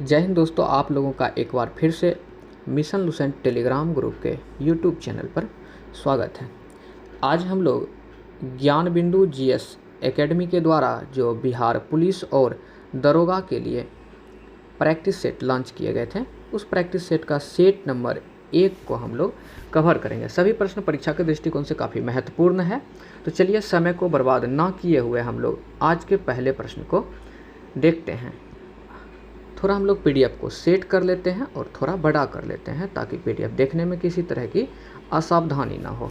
जय हिंद दोस्तों, आप लोगों का एक बार फिर से मिशन लुसेंट टेलीग्राम ग्रुप के यूट्यूब चैनल पर स्वागत है। आज हम लोग ज्ञान बिंदु जीएस एकेडमी के द्वारा जो बिहार पुलिस और दरोगा के लिए प्रैक्टिस सेट लॉन्च किए गए थे, उस प्रैक्टिस सेट का सेट नंबर 1 को हम लोग कवर करेंगे। सभी प्रश्न परीक्षा के दृष्टिकोण से काफ़ी महत्वपूर्ण है, तो चलिए समय को बर्बाद ना किए हुए हम लोग आज के पहले प्रश्न को देखते हैं। थोड़ा हम लोग पीडीएफ को सेट कर लेते हैं और थोड़ा बड़ा कर लेते हैं ताकि पीडीएफ देखने में किसी तरह की असावधानी ना हो।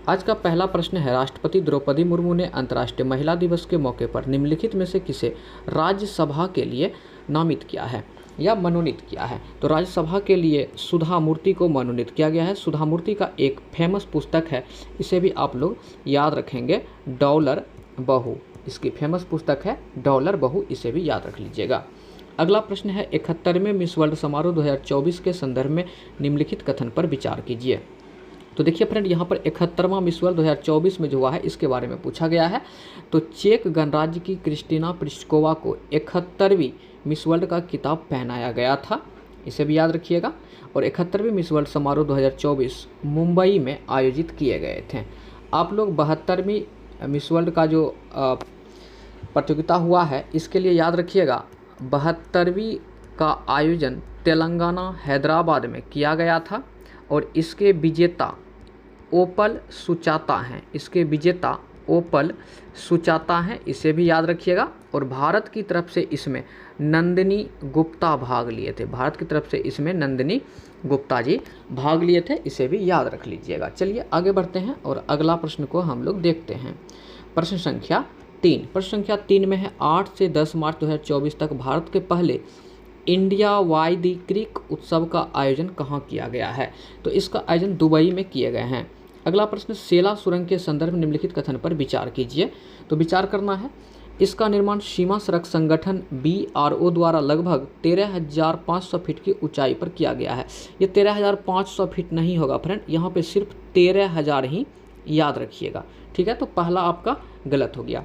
आज का पहला प्रश्न है, राष्ट्रपति द्रौपदी मुर्मू ने अंतर्राष्ट्रीय महिला दिवस के मौके पर निम्नलिखित में से किसे राज्यसभा के लिए नामित किया है या मनोनीत किया है? तो राज्यसभा के लिए सुधा मूर्ति को मनोनीत किया गया है। सुधा मूर्ति का एक फेमस पुस्तक है, इसे भी आप लोग याद रखेंगे, डॉलर बहू। इसकी फेमस पुस्तक है डॉलर बहू, इसे भी याद रख लीजिएगा। अगला प्रश्न है, 71वें मिस वर्ल्ड समारोह 2024 के संदर्भ में निम्नलिखित कथन पर विचार कीजिए। तो देखिए फ्रेंड, यहाँ पर 71वां मिस वर्ल्ड 2024 में जो हुआ है इसके बारे में पूछा गया है। तो चेक गणराज्य की क्रिस्टीना प्लिस्कोवा को 71वीं मिस वर्ल्ड का खिताब पहनाया गया था, इसे भी याद रखिएगा। और 71वें मिस वर्ल्ड समारोह 2024 मुंबई में आयोजित किए गए थे। आप लोग 72वीं मिस वर्ल्ड का जो प्रतियोगिता हुआ है इसके लिए याद रखिएगा, 72वीं का आयोजन तेलंगाना हैदराबाद में किया गया था और इसके विजेता ओपल सुचाता हैं। इसके विजेता ओपल सुचाता हैं, इसे भी याद रखिएगा। और भारत की तरफ से इसमें नंदिनी गुप्ता भाग लिए थे। भारत की तरफ से इसमें नंदिनी गुप्ता जी भाग लिए थे, इसे भी याद रख लीजिएगा। चलिए आगे बढ़ते हैं और अगला प्रश्न को हम लोग देखते हैं। प्रश्न संख्या 3। प्रश्न संख्या 3 में है, 8 से 10 मार्च 2024 तक भारत के पहले इंडिया वाइडी क्रिक उत्सव का आयोजन कहाँ किया गया है? तो इसका आयोजन दुबई में किए गए हैं। अगला प्रश्न, सेला सुरंग के संदर्भ में निम्नलिखित कथन पर विचार कीजिए। तो विचार करना है, इसका निर्माण सीमा सड़क संगठन BRO द्वारा लगभग 13,500 फीट की ऊंचाई पर किया गया है। ये 13,500 फीट नहीं होगा फ्रेंड, यहाँ पे सिर्फ 13,000 ही याद रखिएगा, ठीक है। तो पहला आपका गलत हो गया।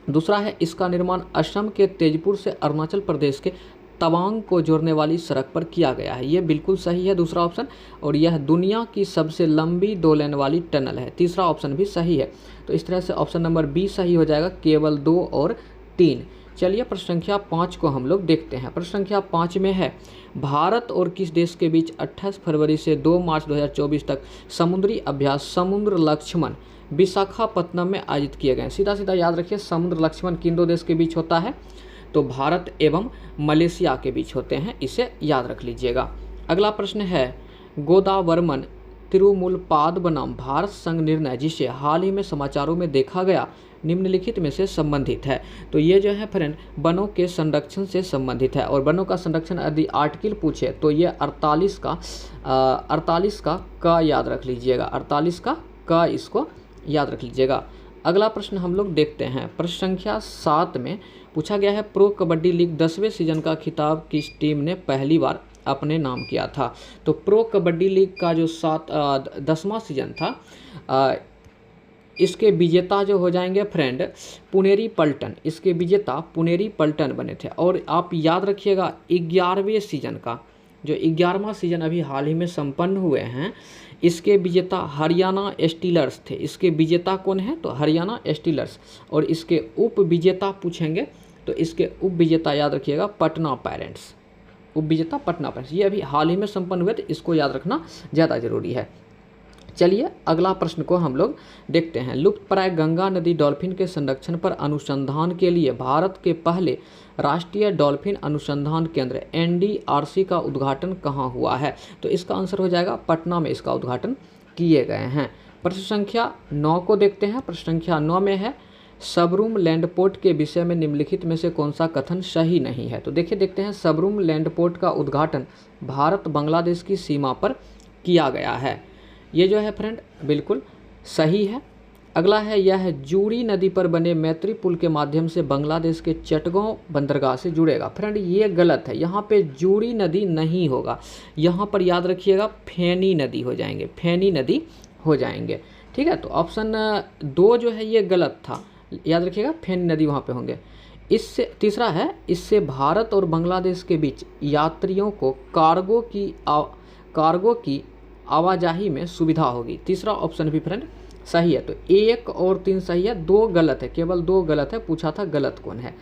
दूसरा है, इसका निर्माण असम के तेजपुर से अरुणाचल प्रदेश के तवांग को जोड़ने वाली सड़क पर किया गया है। ये बिल्कुल सही है, दूसरा ऑप्शन। और यह दुनिया की सबसे लंबी 2 लेन वाली टनल है, तीसरा ऑप्शन भी सही है। तो इस तरह से ऑप्शन नंबर बी सही हो जाएगा, केवल 2 और 3। चलिए प्रश्न संख्या 5 को हम लोग देखते हैं। प्रश्न संख्या 5 में है, भारत और किस देश के बीच 28 फरवरी से 2 मार्च 2024 तक समुद्री अभ्यास समुद्र लक्ष्मण विशाखापत्तनम में आयोजित किए गए? सीधा सीधा याद रखिए, समुद्र लक्ष्मण किन 2 देश के बीच होता है? तो भारत एवं मलेशिया के बीच होते हैं, इसे याद रख लीजिएगा। अगला प्रश्न है, गोदावरमन तिरुमुलपाद बनाम भारत संघ निर्णय जिसे हाल ही में समाचारों में देखा गया निम्नलिखित में से संबंधित है? तो ये जो है फ्रेंड वनों के संरक्षण से संबंधित है। और वनों का संरक्षण यदि आर्टिकल पूछे तो ये 48 का याद रख लीजिएगा, 48 का इसको याद रख लीजिएगा। अगला प्रश्न हम लोग देखते हैं। प्रश्न संख्या 7 में पूछा गया है, प्रो कबड्डी लीग 10वें सीजन का खिताब किस टीम ने पहली बार अपने नाम किया था? तो प्रो कबड्डी लीग का जो 10वां सीजन था, इसके विजेता जो हो जाएंगे फ्रेंड पुनेरी पल्टन। इसके विजेता पुनेरी पल्टन बने थे। और आप याद रखिएगा, 11वें सीजन का जो 11वां सीजन अभी हाल ही में संपन्न हुए हैं, इसके विजेता हरियाणा स्टीलर्स थे। इसके विजेता कौन है? तो हरियाणा स्टीलर्स। और इसके उप विजेता पूछेंगे तो इसके उप विजेता याद रखिएगा पटना पायरेट्स। उप विजेता पटना पायरेट्स, ये अभी हाल ही में संपन्न हुए, तो इसको याद रखना ज़्यादा जरूरी है। चलिए अगला प्रश्न को हम लोग देखते हैं। लुप्तप्राय गंगा नदी डॉल्फिन के संरक्षण पर अनुसंधान के लिए भारत के पहले राष्ट्रीय डॉल्फिन अनुसंधान केंद्र NDRC का उद्घाटन कहाँ हुआ है? तो इसका आंसर हो जाएगा पटना में इसका उद्घाटन किए गए हैं। प्रश्न संख्या 9 को देखते हैं। प्रश्न संख्या 9 में है, सबरूम लैंडपोर्ट के विषय में निम्नलिखित में से कौन सा कथन सही नहीं है? तो देखिए देखते हैं, सबरूम लैंडपोर्ट का उद्घाटन भारत बांग्लादेश की सीमा पर किया गया है। ये जो है फ्रेंड बिल्कुल सही है। अगला है, यह जूड़ी नदी पर बने मैत्री पुल के माध्यम से बांग्लादेश के चटगांव बंदरगाह से जुड़ेगा। फ्रेंड ये गलत है, यहाँ पे जूड़ी नदी नहीं होगा, यहाँ पर याद रखिएगा फेनी नदी हो जाएंगे, फेनी नदी हो जाएंगे, ठीक है। तो ऑप्शन 2 जो है ये गलत था, याद रखिएगा फेनी नदी वहाँ पे होंगे। इससे तीसरा है, इससे भारत और बांग्लादेश के बीच यात्रियों को कार्गो की आवाजाही में सुविधा होगी। तीसरा ऑप्शन भी फ्रेंड सही है। तो 1 और 3 सही है, 2 गलत है, केवल 2 गलत है, पूछा था गलत कौन है।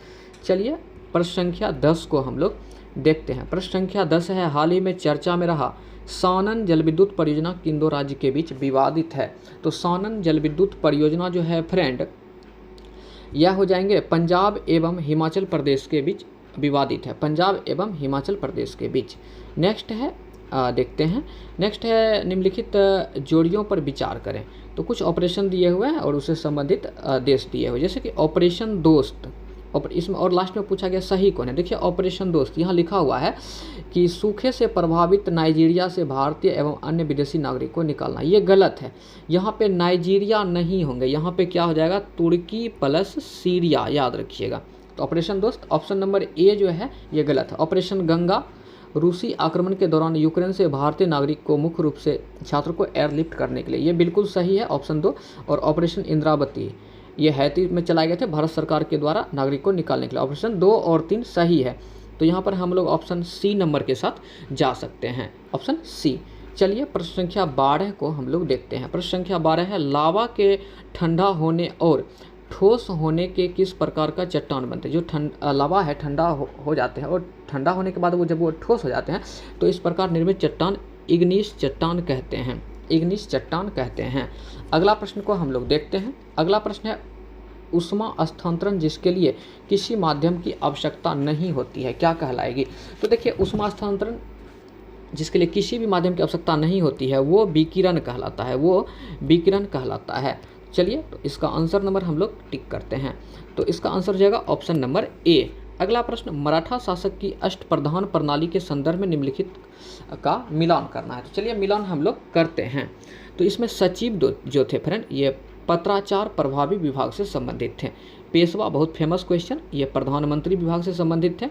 चलिए प्रश्न संख्या 10 को हम लोग देखते हैं। प्रश्न संख्या 10 है, हाल ही में चर्चा में रहा सानन जलविद्युत परियोजना किन दो राज्य के बीच विवादित है। तो सानन जलविद्युत परियोजना जो है फ्रेंड, यह हो जाएंगे पंजाब एवं हिमाचल प्रदेश के बीच विवादित है, पंजाब एवं हिमाचल प्रदेश के बीच। नेक्स्ट है देखते हैं, नेक्स्ट है निम्नलिखित जोड़ियों पर विचार करें। तो कुछ ऑपरेशन दिए हुए हैं और उससे संबंधित देश दिए हुए, जैसे कि ऑपरेशन दोस्त, इसमें और लास्ट में पूछा गया सही कौन है। देखिए ऑपरेशन दोस्त यहाँ लिखा हुआ है कि सूखे से प्रभावित नाइजीरिया से भारतीय एवं अन्य विदेशी नागरिक को निकालना, ये गलत है। यहाँ पे नाइजीरिया नहीं होंगे, यहाँ पे क्या हो जाएगा, तुर्की प्लस सीरिया, याद रखिएगा। तो ऑपरेशन दोस्त ऑप्शन नंबर ए जो है ये गलत है। ऑपरेशन गंगा, रूसी आक्रमण के दौरान यूक्रेन से भारतीय नागरिक को मुख्य रूप से छात्रों को एयरलिफ्ट करने के लिए, ये बिल्कुल सही है ऑप्शन 2। और ऑपरेशन इंद्रावती, ये हैती में चलाए गए थे भारत सरकार के द्वारा नागरिक को निकालने के लिए। ऑप्शन 2 और 3 सही है। तो यहाँ पर हम लोग ऑप्शन सी नंबर के साथ जा सकते हैं, ऑप्शन सी। चलिए प्रश्न संख्या 12 को हम लोग देखते हैं। प्रश्न संख्या 12 है, लावा के ठंडा होने और ठोस होने के किस प्रकार का चट्टान बनते हैं। जो लावा है ठंडा हो जाते हैं और ठंडा होने के बाद जब वो ठोस हो जाते हैं तो इस प्रकार निर्मित चट्टान इग्नीस चट्टान कहते हैं, इग्नीस चट्टान कहते हैं। अगला प्रश्न को हम लोग देखते हैं। अगला प्रश्न है, ऊष्मा स्थानांतरण जिसके लिए किसी माध्यम की आवश्यकता नहीं होती है क्या कहलाएगी। तो देखिए ऊष्मा स्थानांतरण जिसके लिए किसी भी माध्यम की आवश्यकता नहीं होती है वो विकिरण कहलाता है, वो विकिरण कहलाता है। चलिए तो इसका आंसर नंबर हम लोग टिक करते हैं। तो इसका आंसर हो जाएगा ऑप्शन नंबर ए। अगला प्रश्न, मराठा शासक की अष्टप्रधान प्रणाली के संदर्भ में निम्नलिखित का मिलान करना है। तो चलिए मिलान हम लोग करते हैं। तो इसमें सचिव जो थे फ्रेंड, ये पत्राचार प्रभावी विभाग से संबंधित थे। पेशवा, बहुत फेमस क्वेश्चन, ये प्रधानमंत्री विभाग से संबंधित थे।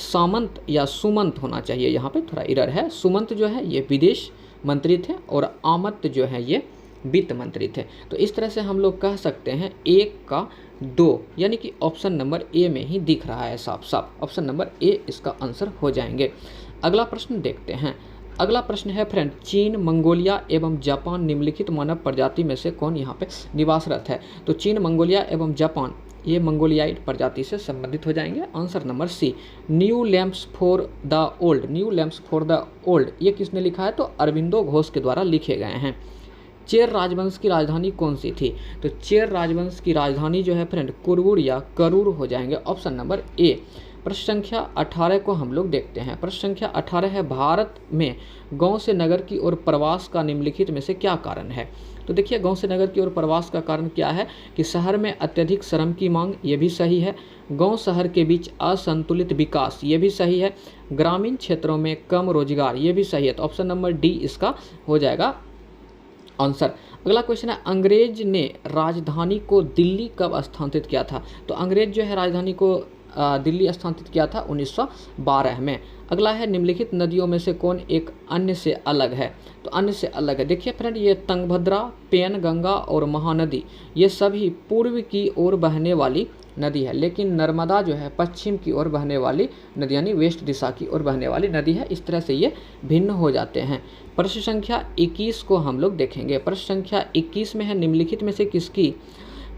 सामंत या सुमंत होना चाहिए, यहाँ पे थोड़ा एरर है। सुमंत जो है ये विदेश मंत्री थे और आमंत जो है ये वित्त मंत्री थे। तो इस तरह से हम लोग कह सकते हैं 1 का 2, यानी कि ऑप्शन नंबर ए में ही दिख रहा है साफ साफ, ऑप्शन नंबर ए इसका आंसर हो जाएंगे। अगला प्रश्न देखते हैं। अगला प्रश्न है फ्रेंड, चीन, मंगोलिया एवं जापान निम्नलिखित मानव प्रजाति में से कौन यहाँ पे निवासरत है। तो चीन, मंगोलिया एवं जापान ये मंगोलियाइड प्रजाति से संबंधित हो जाएंगे, answer number C. New lamps for the old, new lamps for the old ये किसने लिखा है, तो अरविंदो घोष के द्वारा लिखे गए हैं। चेर राजवंश की राजधानी कौन सी थी। तो चेर राजवंश की राजधानी जो है फ्रेंड कुरुर या करूर हो जाएंगे, ऑप्शन नंबर ए। प्रश्न संख्या 18 को हम लोग देखते हैं। प्रश्न संख्या 18 है, भारत में गांव से नगर की ओर प्रवास का निम्नलिखित में से क्या कारण है। तो देखिए गांव से नगर की ओर प्रवास का कारण क्या है कि शहर में अत्यधिक श्रम की मांग, ये भी सही है। गांव शहर के बीच असंतुलित विकास, ये भी सही है। ग्रामीण क्षेत्रों में कम रोजगार, ये भी सही है। तो ऑप्शन नंबर डी इसका हो जाएगा आंसर। अगला क्वेश्चन है, अंग्रेज ने राजधानी को दिल्ली कब स्थानांतरित किया था। तो अंग्रेज जो है राजधानी को दिल्ली स्थानांतरित किया था 1912 में। अगला है, निम्नलिखित नदियों में से कौन एक अन्य से अलग है। तो अन्य से अलग है, देखिए फ्रेंड ये तुंगभद्रा, पेन गंगा और महानदी ये सभी पूर्व की ओर बहने वाली नदी है, लेकिन नर्मदा जो है पश्चिम की ओर बहने वाली नदी यानी वेस्ट दिशा की ओर बहने वाली नदी है। इस तरह से ये भिन्न हो जाते हैं। प्रश्न संख्या 21 को हम लोग देखेंगे। प्रश्न संख्या 21 में है, निम्नलिखित में से किसकी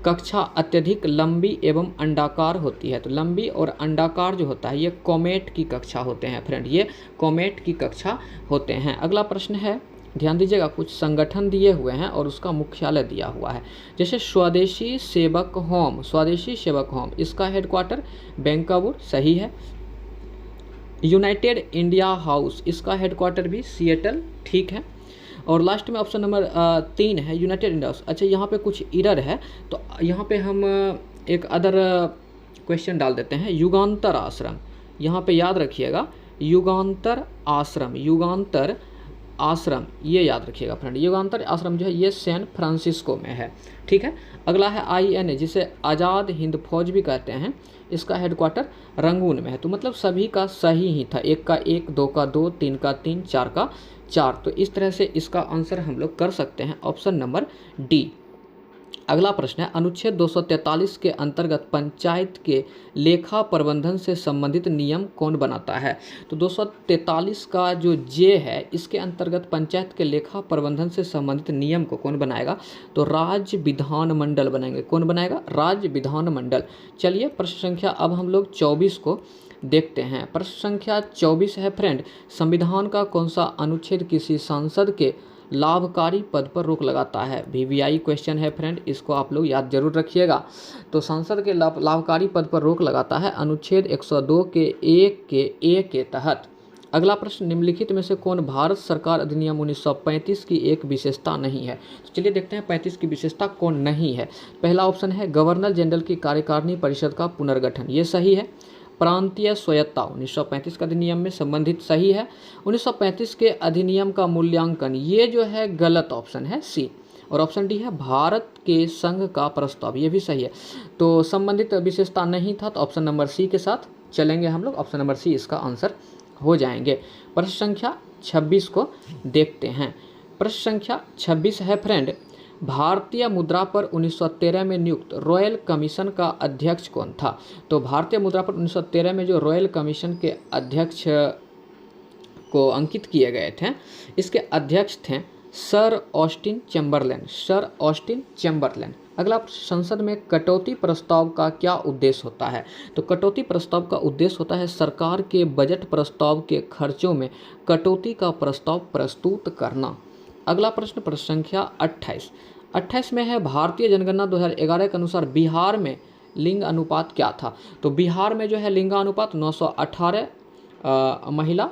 कक्षा अत्यधिक लंबी एवं अंडाकार होती है। तो लंबी और अंडाकार जो होता है ये कॉमेट की कक्षा होते हैं फ्रेंड, ये कॉमेट की कक्षा होते हैं। अगला प्रश्न है, ध्यान दीजिएगा, कुछ संगठन दिए हुए हैं और उसका मुख्यालय दिया हुआ है। जैसे स्वदेशी सेवक होम, स्वदेशी सेवक होम इसका हेडक्वार्टर बेंकावुर, सही है। यूनाइटेड इंडिया हाउस इसका हेडक्वार्टर भी सिएटल, ठीक है। और लास्ट में ऑप्शन नंबर 3 है यूनाइटेड इंडिया हाउस। अच्छा यहाँ पे कुछ एरर है, तो यहाँ पे हम एक अदर क्वेश्चन डाल देते हैं, युगांतर आश्रम, यहाँ पे याद रखिएगा युगांतर आश्रम, युगांतर आश्रम ये याद रखिएगा फ्रेंड। युगांतर आश्रम जो है ये सैन फ्रांसिस्को में है, ठीक है। अगला है INA जिसे आज़ाद हिंद फौज भी कहते हैं, इसका हेडक्वार्टर रंगून में है। तो मतलब सभी का सही ही था, 1 का 1, 2 का 2, 3 का 3, 4 का 4। तो इस तरह से इसका आंसर हम लोग कर सकते हैं ऑप्शन नंबर डी। अगला प्रश्न है, अनुच्छेद 243 के अंतर्गत पंचायत के लेखा प्रबंधन से संबंधित नियम कौन बनाता है? तो 243 का जो जे है, इसके अंतर्गत पंचायत के लेखा प्रबंधन से संबंधित नियम को कौन बनाएगा? तो राज्य विधानमंडल बनाएंगे। कौन बनाएगा? राज्य विधानमंडल। चलिए प्रश्न संख्या अब हम लोग 24 को देखते हैं। प्रश्न संख्या 24 है फ्रेंड, संविधान का कौन सा अनुच्छेद किसी सांसद के लाभकारी पद पर रोक लगाता है? वीवीआई क्वेश्चन है फ्रेंड, इसको आप लोग याद जरूर रखिएगा। तो संसद के लाभकारी पद पर रोक लगाता है अनुच्छेद 102 के ए के तहत। अगला प्रश्न, निम्नलिखित में से कौन भारत सरकार अधिनियम 1935 की एक विशेषता नहीं है? तो चलिए देखते हैं 35 की विशेषता कौन नहीं है। पहला ऑप्शन है गवर्नर जनरल की कार्यकारिणी परिषद का पुनर्गठन, ये सही है। प्रांतीय स्वायत्तता 1935 का अधिनियम में संबंधित, सही है। 1935 के अधिनियम का मूल्यांकन, ये जो है गलत ऑप्शन है सी। और ऑप्शन डी है भारत के संघ का प्रस्ताव, ये भी सही है। तो संबंधित विशेषता नहीं था, तो ऑप्शन नंबर सी के साथ चलेंगे हम लोग। ऑप्शन नंबर सी इसका आंसर हो जाएंगे। प्रश्न संख्या 26 को देखते हैं। प्रश्न संख्या 26 है फ्रेंड, भारतीय मुद्रा पर 1913 में नियुक्त रॉयल कमीशन का अध्यक्ष कौन था? तो भारतीय मुद्रा पर 1913 में जो रॉयल कमीशन के अध्यक्ष को अंकित किए गए थे, इसके अध्यक्ष थे sir Austin Chamberlain. Sir Austin Chamberlain. अगला, संसद में कटौती प्रस्ताव का क्या उद्देश्य होता है? तो कटौती प्रस्ताव का उद्देश्य होता है सरकार के बजट प्रस्ताव के खर्चों में कटौती का प्रस्ताव प्रस्तुत करना। अगला प्रश्न, प्रश्न संख्या 28 में है, भारतीय जनगणना 2011 के अनुसार बिहार में लिंग अनुपात क्या था? तो बिहार में जो है लिंगानुपात 918 महिला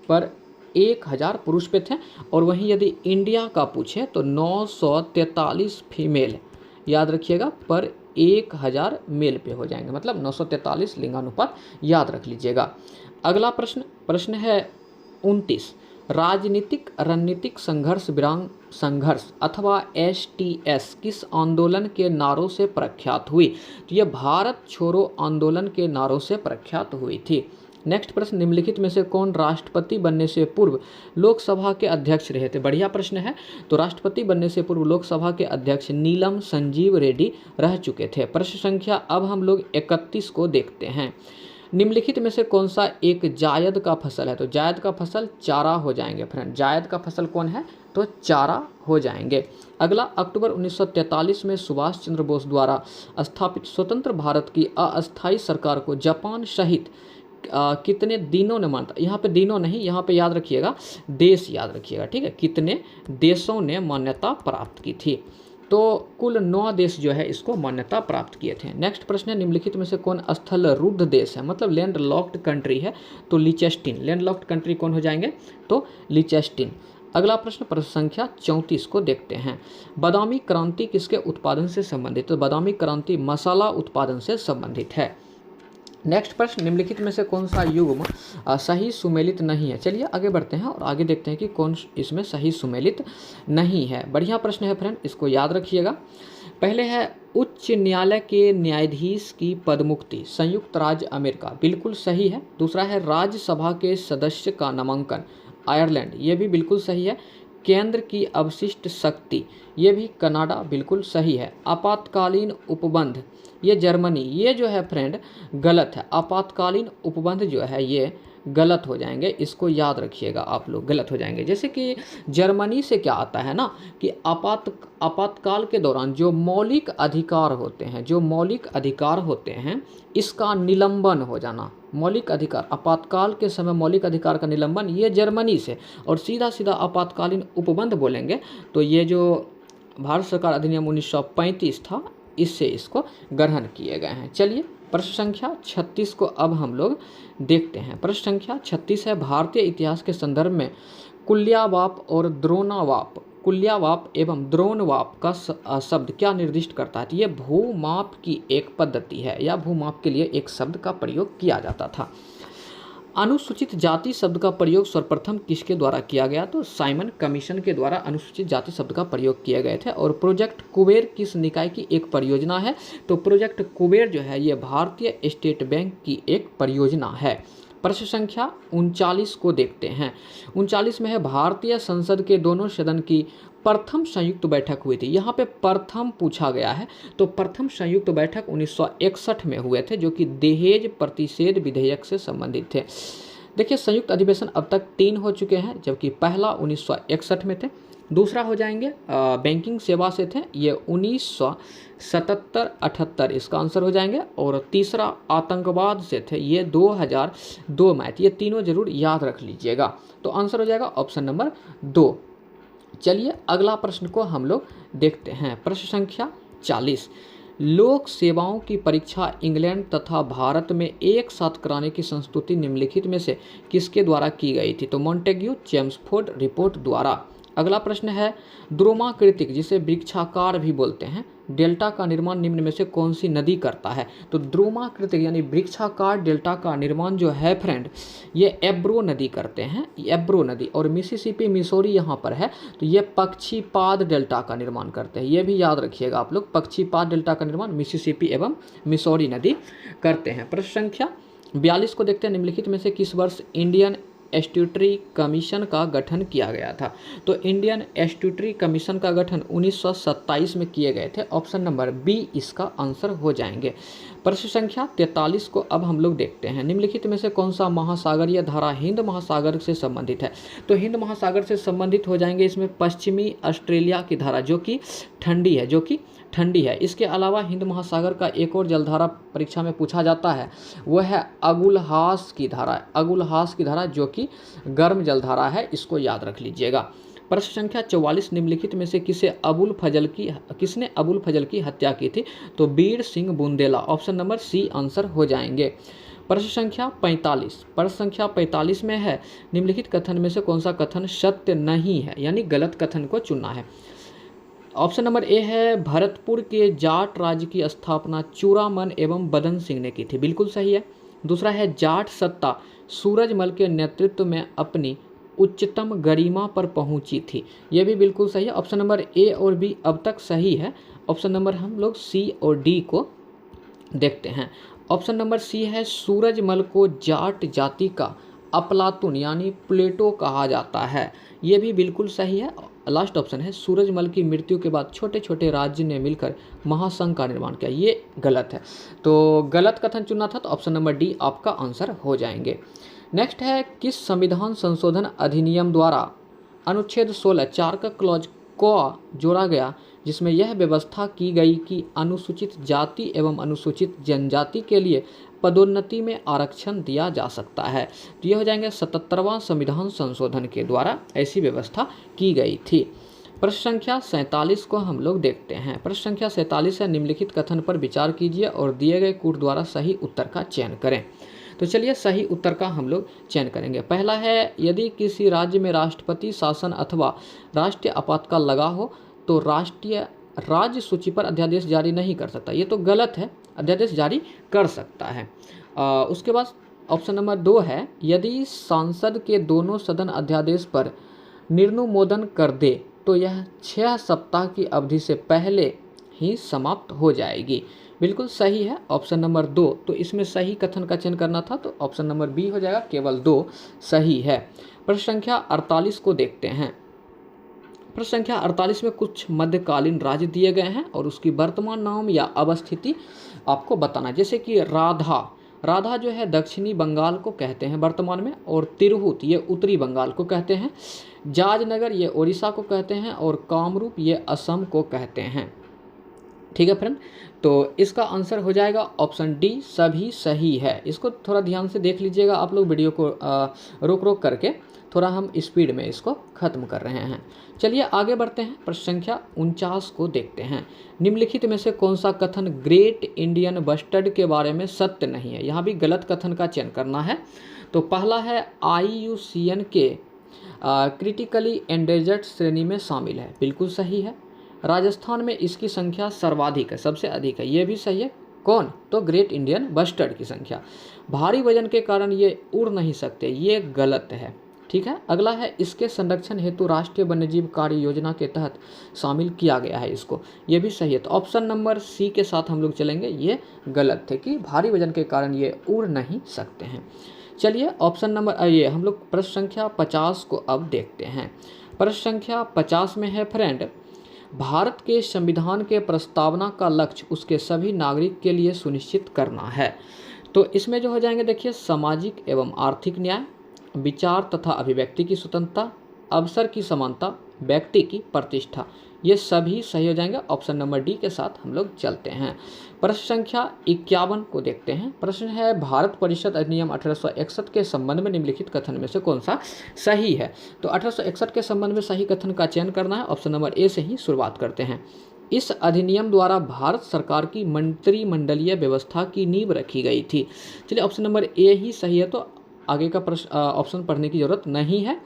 पर 1000 पुरुष पे थे। और वहीं यदि इंडिया का पूछे तो 943 फीमेल, याद रखिएगा, पर 1000 मेल पे हो जाएंगे, मतलब 943 लिंगानुपात याद रख लीजिएगा। अगला प्रश्न है 29, राजनीतिक रणनीतिक संघर्ष विराम संघर्ष अथवा STS किस आंदोलन के नारों से प्रख्यात हुई? तो यह भारत छोड़ो आंदोलन के नारों से प्रख्यात हुई थी। नेक्स्ट प्रश्न, निम्नलिखित में से कौन राष्ट्रपति बनने से पूर्व लोकसभा के अध्यक्ष रहे थे? बढ़िया प्रश्न है। तो राष्ट्रपति बनने से पूर्व लोकसभा के अध्यक्ष नीलम संजीव रेड्डी रह चुके थे। प्रश्न संख्या अब हम लोग 31 को देखते हैं। निम्नलिखित में से कौन सा एक जायद का फसल है? तो जायद का फसल चारा हो जाएंगे फ्रेंड। जायद का फसल कौन है? तो चारा हो जाएंगे। अगला, अक्टूबर 1943 में सुभाष चंद्र बोस द्वारा स्थापित स्वतंत्र भारत की अस्थायी सरकार को जापान सहित कितने दिनों ने मान्यता? यहाँ पे दिनों नहीं, यहाँ पे याद रखिएगा देश याद रखिएगा, ठीक है। कितने देशों ने मान्यता प्राप्त की थी? तो कुल 9 देश जो है इसको मान्यता प्राप्त किए थे। नेक्स्ट प्रश्न है, निम्नलिखित में से कौन स्थल रुद्ध देश है, मतलब लैंड लॉक्ड कंट्री है? तो लिचेस्टीन। लैंड लॉक्ड कंट्री कौन हो जाएंगे? तो लिचेस्टीन। अगला प्रश्न, प्रश्न संख्या 34 को देखते हैं। बादामी क्रांति किसके उत्पादन से संबंधित? तो बादामी क्रांति मसाला उत्पादन से संबंधित है। नेक्स्ट प्रश्न, निम्नलिखित में से कौन सा युग्म सही सुमेलित नहीं है? चलिए आगे बढ़ते हैं और आगे देखते हैं कि कौन इसमें सही सुमेलित नहीं है। बढ़िया प्रश्न है फ्रेंड, इसको याद रखिएगा। पहले है, उच्च न्यायालय के न्यायाधीश की पदमुक्ति संयुक्त राज्य अमेरिका, बिल्कुल सही है। दूसरा है, राज्यसभा के सदस्य का नामांकन आयरलैंड, ये भी बिल्कुल सही है। केंद्र की अवशिष्ट शक्ति, ये भी कनाडा, बिल्कुल सही है। आपातकालीन उपबंध, ये जर्मनी, ये जो है फ्रेंड गलत है। आपातकालीन उपबंध जो है ये गलत हो जाएंगे, इसको याद रखिएगा आप लोग, गलत हो जाएंगे। जैसे कि जर्मनी से क्या आता है ना कि आपातकाल के दौरान जो मौलिक अधिकार होते हैं इसका निलंबन हो जाना। मौलिक अधिकार, आपातकाल के समय मौलिक अधिकार का निलंबन, ये जर्मनी से। और सीधा सीधा आपातकालीन उपबंध बोलेंगे तो ये जो भारत सरकार अधिनियम 1935 था, इससे इसको ग्रहण किए गए हैं। चलिए प्रश्न संख्या 36 को अब हम लोग देखते हैं। प्रश्न संख्या 36 है, भारतीय इतिहास के संदर्भ में कुल्ल्यावाप और द्रोणावाप, कुल्ल्यावाप एवं द्रोणवाप का शब्द क्या निर्दिष्ट करता है? ये भूमाप की एक पद्धति है या भूमाप के लिए एक शब्द का प्रयोग किया जाता था। अनुसूचित जाति शब्द का प्रयोग सर्वप्रथम किसके द्वारा किया गया? तो साइमन कमीशन के द्वारा अनुसूचित जाति शब्द का प्रयोग किए गए थे। और प्रोजेक्ट कुबेर किस निकाय की एक परियोजना है? तो प्रोजेक्ट कुबेर जो है ये भारतीय स्टेट बैंक की एक परियोजना है। प्रश्न संख्या 39 को देखते हैं। 39 में है, भारतीय संसद के दोनों सदन की प्रथम संयुक्त बैठक हुई थी। यहाँ पे प्रथम पूछा गया है, तो प्रथम संयुक्त बैठक 1961 में हुए थे, जो कि दहेज प्रतिषेध विधेयक से संबंधित थे। देखिए संयुक्त अधिवेशन अब तक 3 हो चुके हैं, जबकि पहला 1961 में थे, दूसरा हो जाएंगे बैंकिंग सेवा से थे, ये 1977-78 इसका आंसर हो जाएंगे, और तीसरा आतंकवाद से थे, ये 2002 में। ये तीनों जरूर याद रख लीजिएगा। तो आंसर हो जाएगा ऑप्शन नंबर 2। चलिए अगला प्रश्न को हम लोग देखते हैं। प्रश्न संख्या 40। लोक सेवाओं की परीक्षा इंग्लैंड तथा भारत में एक साथ कराने की संस्तुति निम्नलिखित में से किसके द्वारा की गई थी? तो मॉन्टेग्यू चेम्सफोर्ड रिपोर्ट द्वारा। अगला प्रश्न है, द्रोमाकृतिक जिसे वृक्षाकार भी बोलते हैं डेल्टा का निर्माण निम्न में से कौन सी नदी करता है? तो द्रोमाकृतिक यानी वृक्षाकार डेल्टा का निर्माण जो है फ्रेंड, ये एब्रो नदी करते हैं, एब्रो नदी। और मिसिसिपी मिसौरी यहाँ पर है, तो ये पक्षीपाद डेल्टा का निर्माण करते हैं। ये भी याद रखिएगा आप लोग, पक्षीपाद डेल्टा का निर्माण मिसिसिपी एवं मिसौरी नदी करते हैं। प्रश्न संख्या 42 को देखते हैं। निम्नलिखित में से किस वर्ष इंडियन एस्ट्यूटरी कमीशन का गठन किया गया था? तो इंडियन एस्ट्यूटरी कमीशन का गठन 1927 में किए गए थे। ऑप्शन नंबर बी इसका आंसर हो जाएंगे। प्रश्न संख्या 43 को अब हम लोग देखते हैं। निम्नलिखित में से कौन सा महासागरीय धारा हिंद महासागर से संबंधित है? तो हिंद महासागर से संबंधित हो जाएंगे इसमें पश्चिमी ऑस्ट्रेलिया की धारा, जो कि ठंडी है, इसके अलावा हिंद महासागर का एक और जलधारा परीक्षा में पूछा जाता है, वह है अगुलहास की धारा, जो कि गर्म जलधारा है, इसको याद रख लीजिएगा। प्रश्न संख्या 44। निम्नलिखित में से किसने अबुल फजल की हत्या की थी? तो Bir Singh Bundela. Option number C answer हो जाएंगे। प्रश्न संख्या 45 में है, निम्नलिखित कथन में से कौन सा कथन सत्य नहीं है, यानी गलत कथन को चुनना है। ऑप्शन नंबर ए है, भरतपुर के जाट राज्य की स्थापना चूड़ामन एवं बदन सिंह ने की थी, बिल्कुल सही है। दूसरा है, जाट सत्ता सूरजमल के नेतृत्व में अपनी उच्चतम गरिमा पर पहुंची थी, यह भी बिल्कुल सही है। ऑप्शन नंबर ए और बी अब तक सही है। ऑप्शन नंबर हम लोग सी और डी को देखते हैं। ऑप्शन नंबर सी है, सूरजमल को जाट जाति का अफलातून यानी प्लेटो कहा जाता है, यह भी बिल्कुल सही है। लास्ट ऑप्शन है, सूरजमल की मृत्यु के बाद छोटे छोटे राज्य ने मिलकर महासंघ का निर्माण किया, ये गलत है। तो गलत कथन चुनना था, तो ऑप्शन नंबर डी आपका आंसर हो जाएंगे। नेक्स्ट है, किस संविधान संशोधन अधिनियम द्वारा अनुच्छेद 16 4 का क्लॉज को जोड़ा गया, जिसमें यह व्यवस्था की गई कि अनुसूचित जाति एवं अनुसूचित जनजाति के लिए पदोन्नति में आरक्षण दिया जा सकता है? तो यह हो जाएंगे 77वां संविधान संशोधन के द्वारा ऐसी व्यवस्था की गई थी। प्रश्न संख्या 47 को हम लोग देखते हैं। प्रश्न संख्या 47 है, निम्नलिखित कथन पर विचार कीजिए और दिए गए कूट द्वारा सही उत्तर का चयन करें। तो चलिए सही उत्तर का हम लोग चयन करेंगे। पहला है, यदि किसी राज्य में राष्ट्रपति शासन अथवा राष्ट्रीय आपातकाल लगा हो तो राज्य सूची पर अध्यादेश जारी नहीं कर सकता, ये तो गलत है, अध्यादेश जारी कर सकता है। उसके बाद ऑप्शन नंबर 2 है, यदि सांसद के दोनों सदन अध्यादेश पर निर्नुमोदन कर दे तो यह 6 सप्ताह की अवधि से पहले ही समाप्त हो जाएगी, बिल्कुल सही है ऑप्शन नंबर 2। तो इसमें सही कथन का चयन करना था, तो ऑप्शन नंबर बी हो जाएगा, केवल 2 सही है। प्रश्न संख्या 48 को देखते हैं। प्रश्न संख्या 48 में कुछ मध्यकालीन राज्य दिए गए हैं और उसकी वर्तमान नाम या अवस्थिति आपको बताना, जैसे कि राधा जो है दक्षिणी बंगाल को कहते हैं वर्तमान में, और तिरहुत ये उत्तरी बंगाल को कहते हैं, जाजनगर ये उड़ीसा को कहते हैं, और कामरूप ये असम को कहते हैं। ठीक है फ्रेंड, तो इसका आंसर हो जाएगा ऑप्शन डी, सभी सही है। इसको थोड़ा ध्यान से देख लीजिएगा आप लोग, वीडियो को रोक करके थोड़ा हम स्पीड में इसको ख़त्म कर रहे हैं। चलिए आगे बढ़ते हैं। प्रश्न संख्या 49 को देखते हैं। निम्नलिखित में से कौन सा कथन ग्रेट इंडियन बस्टर्ड के बारे में सत्य नहीं है? यहाँ भी गलत कथन का चयन करना है। तो पहला है, IUCN के क्रिटिकली एंडेंजर्ड श्रेणी में शामिल है, बिल्कुल सही है। राजस्थान में इसकी संख्या सर्वाधिक है, सबसे अधिक है, ये भी सही है। कौन? तो ग्रेट इंडियन बस्टर्ड की संख्या। भारी वजन के कारण ये उड़ नहीं सकते, ये गलत है। ठीक है, अगला है, इसके संरक्षण हेतु राष्ट्रीय वन्यजीव कार्य योजना के तहत शामिल किया गया है इसको, ये भी सही है। तो ऑप्शन नंबर सी के साथ हम लोग चलेंगे, ये गलत थे कि भारी वजन के कारण ये उड़ नहीं सकते हैं। चलिए ऑप्शन नंबर ये हम लोग प्रश्न संख्या 50 को अब देखते हैं। प्रश्न संख्या 50 में है फ्रेंड, भारत के संविधान के प्रस्तावना का लक्ष्य उसके सभी नागरिक के लिए सुनिश्चित करना है। तो इसमें जो हो जाएंगे देखिए, सामाजिक एवं आर्थिक न्याय, विचार तथा अभिव्यक्ति की स्वतंत्रता, अवसर की समानता, व्यक्ति की प्रतिष्ठा, ये सभी सही हो जाएंगे। ऑप्शन नंबर डी के साथ हम लोग चलते हैं। प्रश्न संख्या 51 को देखते हैं। प्रश्न है, भारत परिषद अधिनियम 1861 के संबंध में निम्नलिखित कथन में से कौन सा सही है। तो 1861 के संबंध में सही कथन का चयन करना है। ऑप्शन नंबर ए से ही शुरुआत करते हैं। इस अधिनियम द्वारा भारत सरकार की मंत्रिमंडलीय व्यवस्था की नींव रखी गई थी। चलिए, ऑप्शन नंबर ए ही सही है, तो आगे का प्रश्न ऑप्शन पढ़ने की जरूरत नहीं है।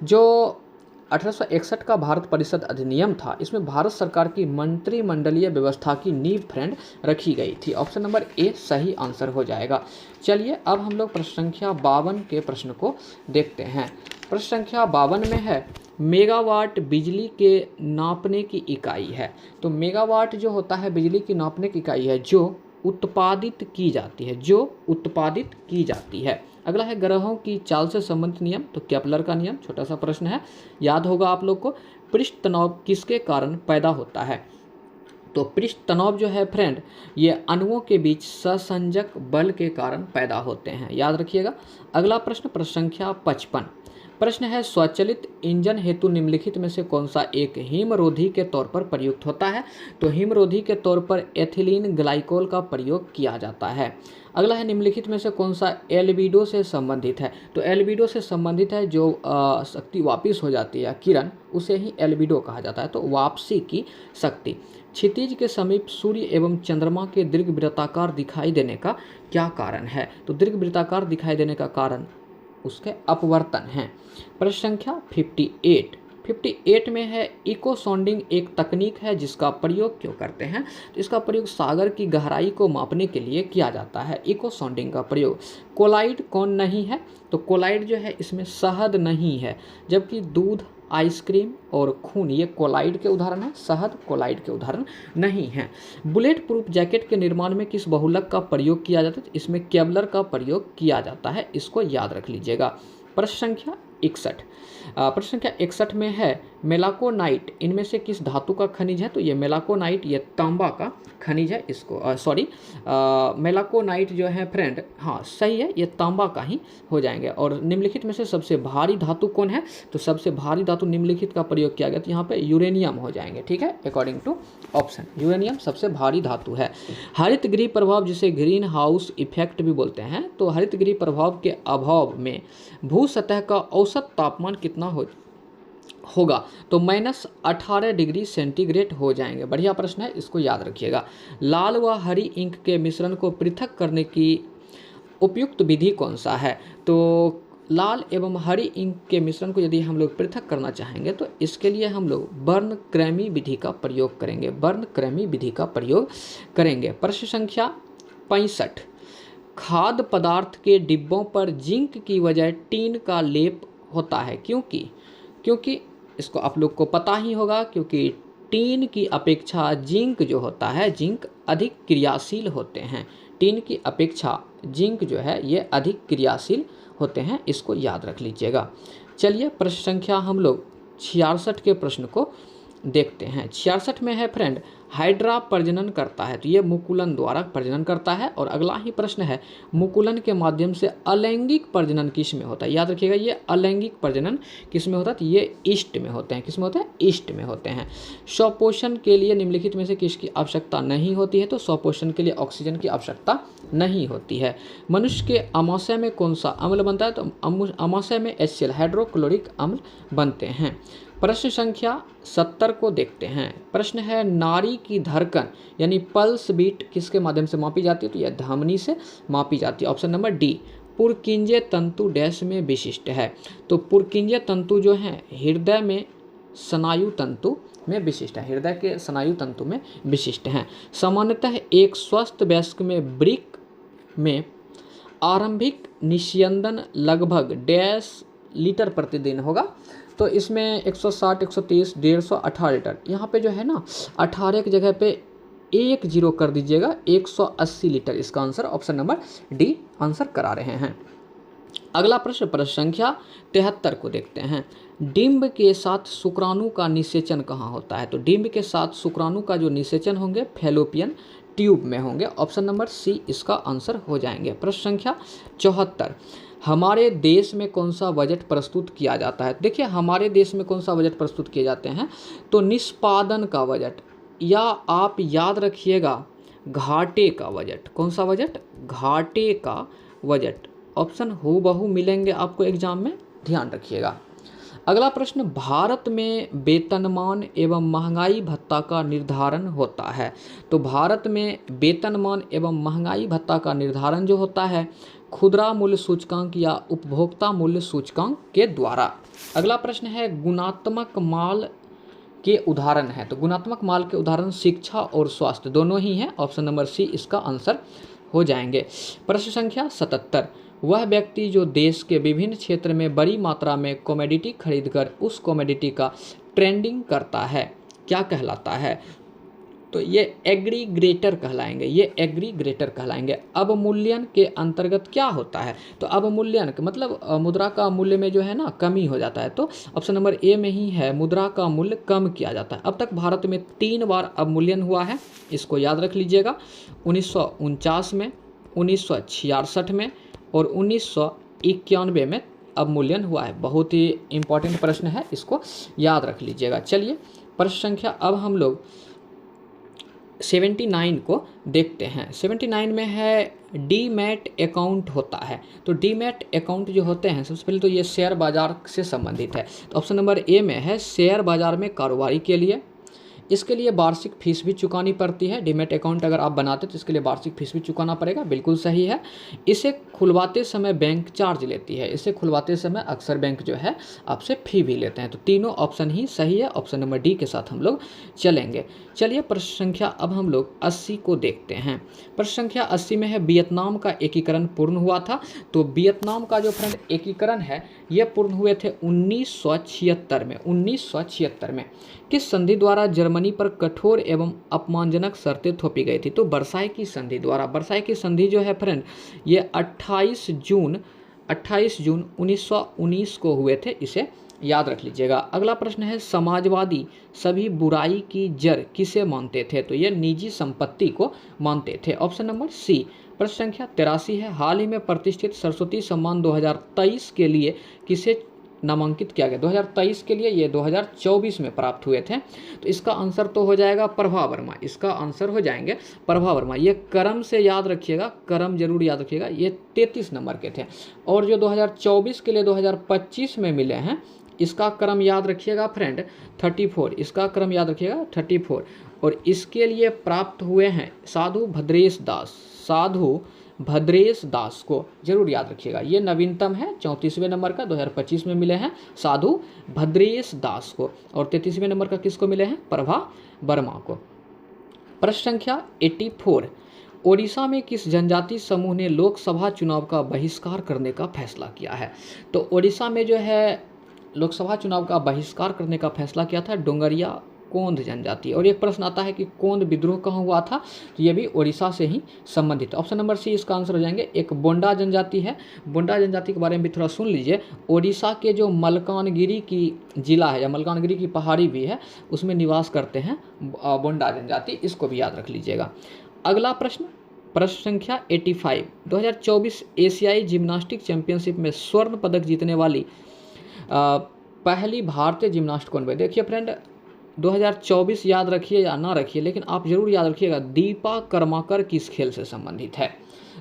जो 1861 का भारत परिषद अधिनियम था, इसमें भारत सरकार की मंत्रिमंडलीय व्यवस्था की नींव फ्रेंड रखी गई थी। ऑप्शन नंबर ए सही आंसर हो जाएगा। चलिए, अब हम लोग प्रश्न संख्या 52 के प्रश्न को देखते हैं। प्रश्न संख्या 52 में है, मेगावाट बिजली के नापने की इकाई है। तो मेगावाट जो होता है बिजली की नापने की इकाई है जो उत्पादित की जाती है। अगला है, ग्रहों की चाल से संबंधित नियम। तो केपलर का नियम, छोटा सा प्रश्न है, याद होगा आप लोग को। पृष्ठ तनाव किसके कारण पैदा होता है। तो पृष्ठ तनाव जो है फ्रेंड, ये अणुओं के बीच सहसंजक बल के कारण पैदा होते हैं, याद रखिएगा। अगला प्रश्न, प्रश्न संख्या 55। प्रश्न है, स्वचालित इंजन हेतु निम्नलिखित में से कौन सा एक हिमरोधी के तौर पर प्रयुक्त होता है। तो हिमरोधी के तौर पर एथिलीन ग्लाइकोल का प्रयोग किया जाता है। अगला है, निम्नलिखित में से कौन सा एल्बिडो से संबंधित है। तो एल्बिडो से संबंधित है जो शक्ति वापस हो जाती है, किरण, उसे ही एल्बिडो कहा जाता है। तो वापसी की शक्ति। क्षितिज के समीप सूर्य एवं चंद्रमा के दीर्घवृत्ताकार दिखाई देने का क्या कारण है। तो दीर्घवृत्ताकार दिखाई देने का कारण उसके अपवर्तन हैं। प्रश्न संख्या 58 में है, इको सॉन्डिंग एक तकनीक है जिसका प्रयोग क्यों करते हैं। तो इसका प्रयोग सागर की गहराई को मापने के लिए किया जाता है। इको सॉन्डिंग का प्रयोग। कोलाइड कौन नहीं है। तो कोलाइड जो है इसमें शहद नहीं है, जबकि दूध, आइसक्रीम और खून ये कोलाइड के उदाहरण हैं, शहद कोलाइड के उदाहरण नहीं हैं। बुलेट प्रूफ जैकेट के निर्माण में किस बहुलक का प्रयोग किया जाता है। तो इसमें केवलर का प्रयोग किया जाता है, इसको याद रख लीजिएगा। प्रश्न संख्या 61 में है, मेलाकोनाइट इनमें से किस धातु का खनिज है। तो ये मेलाकोनाइट ये तांबा का खनिज है। इसको मेलाकोनाइट जो है फ्रेंड, हाँ सही है, ये तांबा का ही हो जाएंगे। और निम्नलिखित में से सबसे भारी धातु कौन है। तो सबसे भारी धातु निम्नलिखित का प्रयोग किया गया, तो यहाँ पे यूरेनियम हो जाएंगे। ठीक है, अकॉर्डिंग टू ऑप्शन यूरेनियम सबसे भारी धातु है। हरित गृह प्रभाव जिसे ग्रीन हाउस इफेक्ट भी बोलते हैं, तो हरित गृह प्रभाव के अभाव में भू सतह का औसत तापमान कितना होगा। तो -18 डिग्री सेंटीग्रेड हो जाएंगे। बढ़िया प्रश्न है, इसको याद रखिएगा। लाल व हरी इंक के मिश्रण को पृथक करने की उपयुक्त विधि कौन सा है। तो लाल एवं हरी इंक के मिश्रण को यदि हम लोग पृथक करना चाहेंगे तो इसके लिए हम लोग बर्न-क्रैमी विधि का प्रयोग करेंगे। प्रश्न संख्या 65। खाद्य पदार्थ के डिब्बों पर जिंक की वजह टीन का लेप होता है, क्योंकि इसको आप लोग को पता ही होगा, क्योंकि टीन की अपेक्षा जिंक जो होता है, जिंक अधिक क्रियाशील होते हैं। टीन की अपेक्षा जिंक जो है ये अधिक क्रियाशील होते हैं, इसको याद रख लीजिएगा। चलिए, प्रश्न संख्या हम लोग 66 के प्रश्न को देखते हैं। 66 में है फ्रेंड, हाइड्रा प्रजनन करता है। तो ये मुकुलन द्वारा प्रजनन करता है। और अगला ही प्रश्न है, मुकुलन के माध्यम से अलैंगिक प्रजनन किस में होता है। याद रखिएगा, ये अलैंगिक प्रजनन किस में होता है। तो ये ईस्ट में होते हैं। किस में होते हैं, ईस्ट में होते हैं। स्वपोषण के लिए निम्नलिखित में से किसकी आवश्यकता नहीं होती है। तो स्वपोषण के लिए ऑक्सीजन की आवश्यकता नहीं होती है। मनुष्य के अमाशय में कौन सा अम्ल बनता है। तो अमाशय में HCl हाइड्रोक्लोरिक अम्ल बनते हैं। प्रश्न संख्या 70 को देखते हैं। प्रश्न है, नाड़ी की धड़कन यानी पल्स बीट किसके माध्यम से मापी जाती है। तो यह धमनी से मापी जाती है। Option number D. पुरकिंजे तंतु डैश में विशिष्ट है। तो पुरकिंजे तंतु जो है हृदय में स्नायु तंतु में विशिष्ट है, हृदय के स्नायु तंतु में विशिष्ट हैं। सामान्यतः एक स्वस्थ वयस्क में वृक्क में आरंभिक निस्यंदन लगभग 1.5 लीटर प्रतिदिन होगा। तो इसमें 160, 130, 150, 18 लीटर, यहाँ पे जो है ना 18 की जगह पे 1 0 कर दीजिएगा, 180 लीटर इसका answer. Option number D answer करा रहे हैं। अगला प्रश्न प्रश्न संख्या 73 को देखते हैं। डिंब के साथ शुक्राणु का निषेचन कहाँ होता है? तो डिंब के साथ शुक्राणु का जो निषेचन होंगे फैलोपियन ट्यूब में होंगे। ऑप्शन नंबर सी इसका आंसर हो जाएंगे। प्रश्न संख्या 74, हमारे देश में कौन सा बजट प्रस्तुत किया जाता है? देखिए हमारे देश में कौन सा बजट प्रस्तुत किए जाते हैं, तो निष्पादन का बजट, या आप याद रखिएगा घाटे का बजट। कौन सा बजट? घाटे का बजट। ऑप्शन हूबहू मिलेंगे आपको एग्जाम में, ध्यान रखिएगा। अगला प्रश्न, भारत में वेतनमान एवं महंगाई भत्ता का निर्धारण होता है। तो भारत में वेतनमान एवं महंगाई भत्ता का निर्धारण जो होता है खुदरा मूल्य सूचकांक या उपभोक्ता मूल्य सूचकांक के द्वारा। अगला प्रश्न है, गुणात्मक माल के उदाहरण है। तो गुणात्मक माल के उदाहरण शिक्षा और स्वास्थ्य दोनों ही हैं। ऑप्शन नंबर सी इसका आंसर हो जाएंगे। प्रश्न संख्या 77, वह व्यक्ति जो देश के विभिन्न क्षेत्र में बड़ी मात्रा में कमोडिटी खरीदकर उस कमोडिटी का ट्रेडिंग करता है क्या कहलाता है? तो ये एग्रीग्रेटर कहलाएंगे, ये एग्रीग्रेटर कहलाएंगे। अवमूल्यन के अंतर्गत क्या होता है? तो अवमूल्यन मतलब मुद्रा का मूल्य में जो है ना कमी हो जाता है। तो ऑप्शन नंबर ए में ही है, मुद्रा का मूल्य कम किया जाता है। अब तक भारत में 3 बार अवमूल्यन हुआ है, इसको याद रख लीजिएगा। 1949 में, 1966 में और 1991 में अवमूल्यन हुआ है। बहुत ही इंपॉर्टेंट प्रश्न है, इसको याद रख लीजिएगा। चलिए प्रश्न संख्या अब हम लोग 79 को देखते हैं। 79 में है डीमैट अकाउंट होता है। तो डीमैट अकाउंट जो होते हैं सबसे पहले तो ये शेयर बाजार से संबंधित है। तो ऑप्शन नंबर ए में है शेयर बाजार में कारोबारी के लिए। इसके लिए वार्षिक फीस भी चुकानी पड़ती है। डीमैट अकाउंट अगर आप बनाते तो इसके लिए वार्षिक फीस भी चुकाना पड़ेगा, बिल्कुल सही है। इसे खुलवाते समय बैंक चार्ज लेती है। इसे खुलवाते समय अक्सर बैंक जो है आपसे फी भी लेते हैं। तो तीनों ऑप्शन ही सही है। ऑप्शन नंबर डी के साथ हम लोग चलेंगे। चलिए प्रश्न संख्या अब हम लोग 80 को देखते हैं। प्रश्न संख्या 80 में है वियतनाम का एकीकरण पूर्ण हुआ था। तो वियतनाम का जो फ्रेंड एकीकरण है ये पूर्ण हुए थे 1976 में। 1976 में किस संधि द्वारा जर्मनी पर कठोर एवं अपमानजनक शर्तें थोपी गई थी? तो वर्साई की संधि द्वारा। वर्साई की संधि जो है फ्रेंड ये 28 जून 1919 को हुए थे, इसे याद रख लीजिएगा। अगला प्रश्न है, समाजवादी सभी बुराई की जड़ किसे मानते थे? तो ये निजी संपत्ति को मानते थे। Option number C. प्रश्न संख्या 83 है, हाल ही में प्रतिष्ठित सरस्वती सम्मान 2023 के लिए किसे नामांकित किया गया? 2023 के लिए, ये 2024 में प्राप्त हुए थे। तो इसका आंसर तो हो जाएगा प्रभा वर्मा। इसका आंसर हो जाएंगे प्रभा वर्मा। ये क्रम से याद रखिएगा, क्रम जरूर याद रखिएगा। ये 33 नंबर के थे। और जो 2024 के लिए 2025 में मिले हैं इसका क्रम याद रखिएगा फ्रेंड 34। इसका क्रम याद रखिएगा 34। और इसके लिए प्राप्त हुए हैं साधु भद्रेश दास। साधु भद्रेश दास को जरूर याद रखिएगा। ये नवीनतम है, 34वें नंबर का 2025 में मिले हैं साधु भद्रेश दास को। और 33वें नंबर का किसको मिले हैं? प्रभा वर्मा को। प्रश्न संख्या 84, ओडिशा में किस जनजाति समूह ने लोकसभा चुनाव का बहिष्कार करने का फैसला किया है? तो ओडिशा में जो है लोकसभा चुनाव का बहिष्कार करने का फैसला किया था डोंगरिया कोंद जनजाति। और एक प्रश्न आता है कि कोंद विद्रोह कहाँ हुआ था? तो ये भी ओडिशा से ही संबंधित। ऑप्शन नंबर सी इसका आंसर हो जाएंगे। एक बोंडा जनजाति है। बोंडा जनजाति के बारे में भी थोड़ा सुन लीजिए। ओडिशा के जो मलकानगिरी की जिला है या मलकानगिरी की पहाड़ी भी है उसमें निवास करते हैं बोंडा जनजाति, इसको भी याद रख लीजिएगा। अगला प्रश्न, प्रश्न संख्या 85, 2024 एशियाई जिम्नास्टिक चैंपियनशिप में स्वर्ण पदक जीतने वाली पहली भारतीय जिम्नास्ट कौन बनी? देखिए फ्रेंड 2024 याद रखिए या ना रखिए, लेकिन आप जरूर याद रखिएगा दीपा कर्माकर किस खेल से संबंधित है?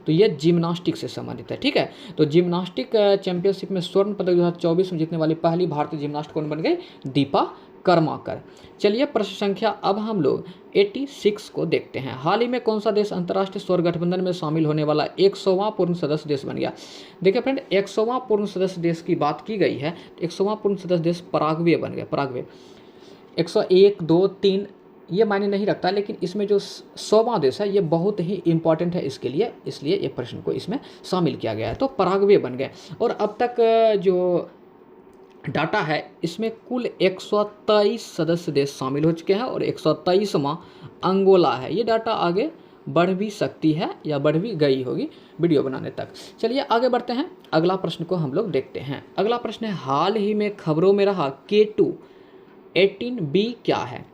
तो ये जिम्नास्टिक से संबंधित है। ठीक है, तो जिम्नास्टिक चैंपियनशिप में स्वर्ण पदक 2024 में जीतने वाली पहली भारतीय जिम्नास्ट कौन बन गई? दीपा कर्माकर। चलिए प्रश्न संख्या अब हम लोग 86 को देखते हैं। हाल ही में कौन सा देश अंतर्राष्ट्रीय सौर गठबंधन में शामिल होने वाला 100वां पूर्ण सदस्य देश बन गया? देखिए फ्रेंड 100वां पूर्ण सदस्य देश की बात की गई है। 100वां पूर्ण सदस्य देश पराग्वे बन गया। पराग्वे 101, 2, 3 ये मायने नहीं रखता, लेकिन इसमें जो 100वां देश है ये बहुत ही इंपॉर्टेंट है इसके लिए, इसलिए ये प्रश्न को इसमें शामिल किया गया है। तो पराग्वे बन गए। और अब तक जो डाटा है इसमें कुल 123 सदस्य देश शामिल हो चुके हैं और 123वां अंगोला है। ये डाटा आगे बढ़ भी सकती है या बढ़ भी गई होगी वीडियो बनाने तक। चलिए आगे बढ़ते हैं, अगला प्रश्न को हम लोग देखते हैं। अगला प्रश्न है, हाल ही में खबरों में रहा K2 18b क्या है?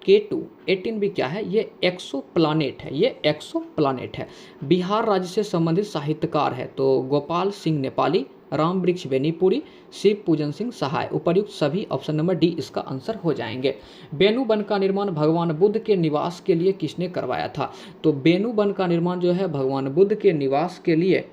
K2 18b क्या है? ये एक्सोप्लानेट है, ये एक्सोप्लानेट है। बिहार राज्य से संबंधित साहित्यकार है तो गोपाल सिंह नेपाली, राम वृक्ष बेनीपुरी, शिव पूजन सिंह सहाय। उपर्युक्त सभी ऑप्शन नंबर डी इसका आंसर हो जाएंगे। बेनू वन का निर्माण भगवान बुद्ध के निवास के लिए किसने करवाया था? तो बेनू वन का निर्माण जो है भगवान बुद्ध के निवास के लिए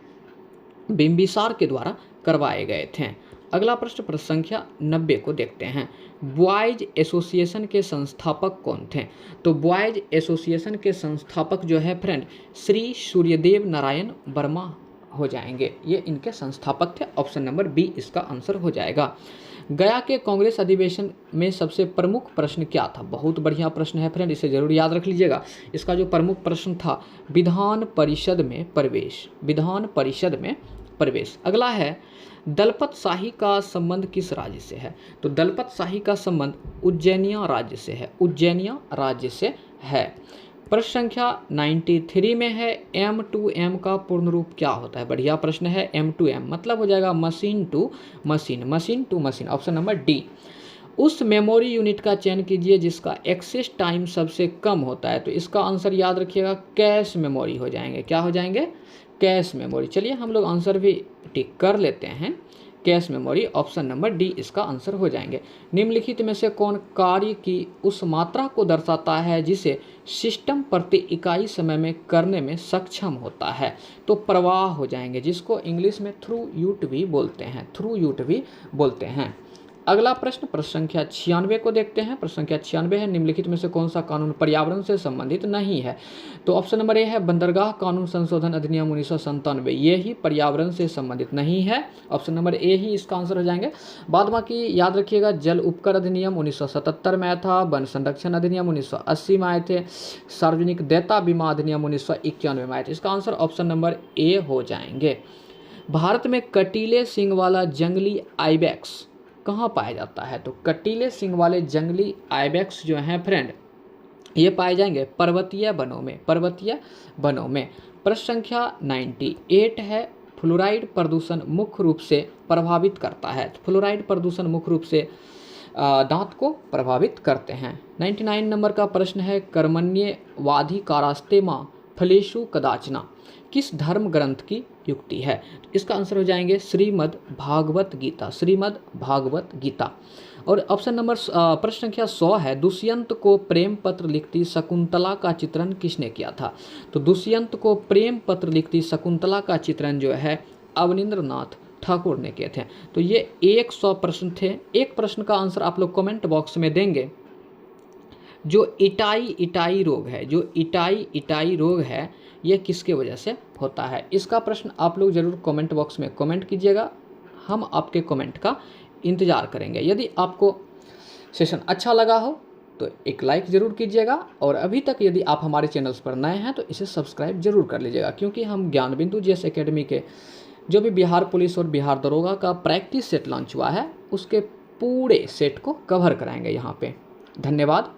बिंबिसार के द्वारा करवाए गए थे। अगला प्रश्न संख्या 90 को देखते हैं। बॉयज एसोसिएशन के संस्थापक कौन थे? तो बॉयज एसोसिएशन के संस्थापक जो है फ्रेंड श्री सूर्यदेव नारायण वर्मा हो जाएंगे, ये इनके संस्थापक थे। ऑप्शन नंबर बी इसका आंसर हो जाएगा। गया के कांग्रेस अधिवेशन में सबसे प्रमुख प्रश्न क्या था? बहुत बढ़िया प्रश्न है फ्रेंड, इसे जरूर याद रख लीजिएगा। इसका जो प्रमुख प्रश्न था विधान परिषद में प्रवेश, विधान परिषद में प्रवेश। अगला है, दलपत शाही का संबंध किस राज्य से है? तो दलपत शाही का संबंध उज्जैनिया राज्य से है, उज्जैनिया राज्य से है। प्रश्न संख्या 93 में है, M2M का पूर्ण रूप क्या होता है? बढ़िया प्रश्न है। M2M मतलब हो जाएगा machine to machine, machine to machine. Option number D. उस मेमोरी यूनिट का चयन कीजिए जिसका एक्सेस टाइम सबसे कम होता है। तो इसका आंसर याद रखिएगा कैश मेमोरी हो जाएंगे। क्या हो जाएंगे? Cache memory. चलिए हम लोग आंसर भी टिक कर लेते हैं, cache memory. Option number D इसका आंसर हो जाएंगे। निम्नलिखित में से कौन कार्य की उस मात्रा को दर्शाता है जिसे सिस्टम प्रति इकाई समय में करने में सक्षम होता है? तो प्रवाह हो जाएंगे, जिसको इंग्लिश में थ्रूपुट भी बोलते हैं, थ्रूपुट भी बोलते हैं। अगला प्रश्न संख्या 96 को देखते हैं। प्रश्न संख्या 96 है, निम्नलिखित में से कौन सा कानून पर्यावरण से संबंधित नहीं है? तो ऑप्शन नंबर ए है बंदरगाह कानून संशोधन अधिनियम 1997, ये ही पर्यावरण से संबंधित नहीं है। ऑप्शन नंबर ए ही इसका आंसर हो जाएंगे। बाद बाकी याद रखिएगा, जल उपकर अधिनियम 1977 में आया था, वन संरक्षण अधिनियम 1980 में आए थे, सार्वजनिक देयता बीमा अधिनियम 1991 में आए थे। इसका आंसर ऑप्शन नंबर ए हो जाएंगे। भारत में कटीले सींग वाला जंगली आइबैक्स कहाँ पाया जाता है? तो कटीले सींग वाले जंगली आइबैक्स जो हैं फ्रेंड, ये पाए जाएंगे पर्वतीय वनों में, पर्वतीय वनों में। प्रश्न संख्या 98 है, फ्लोराइड प्रदूषण मुख्य रूप से प्रभावित करता है। फ्लोराइड प्रदूषण मुख्य रूप से दांत को प्रभावित करते हैं। 99 नंबर का प्रश्न है, कर्मण्येवाधिकारास्ते मां फलेषु कदाचन किस धर्म ग्रंथ की युक्ति है? इसका आंसर हो जाएंगे श्रीमद् भागवत गीता, श्रीमद् भागवत गीता। और ऑप्शन नंबर प्रश्न संख्या 100 है, दुष्यंत को प्रेम पत्र लिखती शकुंतला का चित्रण किसने किया था? तो दुष्यंत को प्रेम पत्र लिखती शकुंतला का चित्रण जो है अवनींद्रनाथ ठाकुर ने किए थे। तो ये 100 प्रश्न थे। एक प्रश्न का आंसर आप लोग कमेंट बॉक्स में देंगे। जो इटाई रोग है, जो इटाई रोग है, ये किसके वजह से होता है? इसका प्रश्न आप लोग जरूर कमेंट बॉक्स में कमेंट कीजिएगा, हम आपके कमेंट का इंतज़ार करेंगे। यदि आपको सेशन अच्छा लगा हो तो एक लाइक ज़रूर कीजिएगा, और अभी तक यदि आप हमारे चैनल्स पर नए हैं तो इसे सब्सक्राइब जरूर कर लीजिएगा, क्योंकि हम ज्ञानबिंदु जीएस एकेडमी के जो भी बिहार पुलिस और बिहार दरोगा का प्रैक्टिस सेट लॉन्च हुआ है, उसके पूरे सेट को कवर कराएंगे यहाँ पे। धन्यवाद।